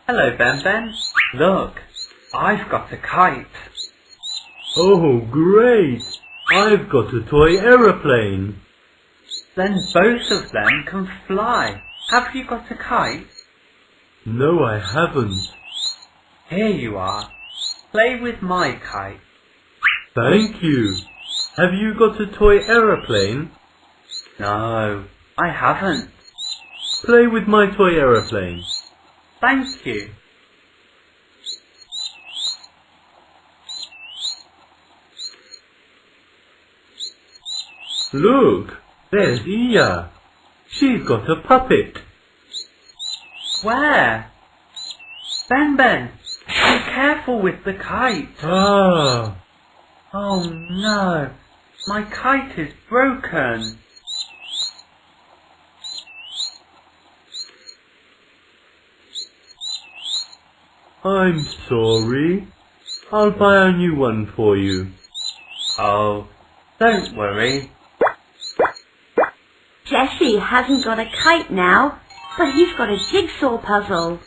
Hello, Ben. Look, I've got a kite. Oh, great! I've got a toy aeroplane. Then both of them can fly. Have you got a kite? No, I haven't. Here you are. Play with my kite. Thank you. Have you got a toy aeroplane? No, I haven't. Play with my toy aeroplane. Thank you. Look, there's Iya. She's got a puppet. Where? Ben, be careful with the kite. Ah, Oh no, my kite is broken. I'm sorry. I'll buy a new one for you. Oh, don't worry. Jesse hasn't got a kite now, but he's got a jigsaw puzzle.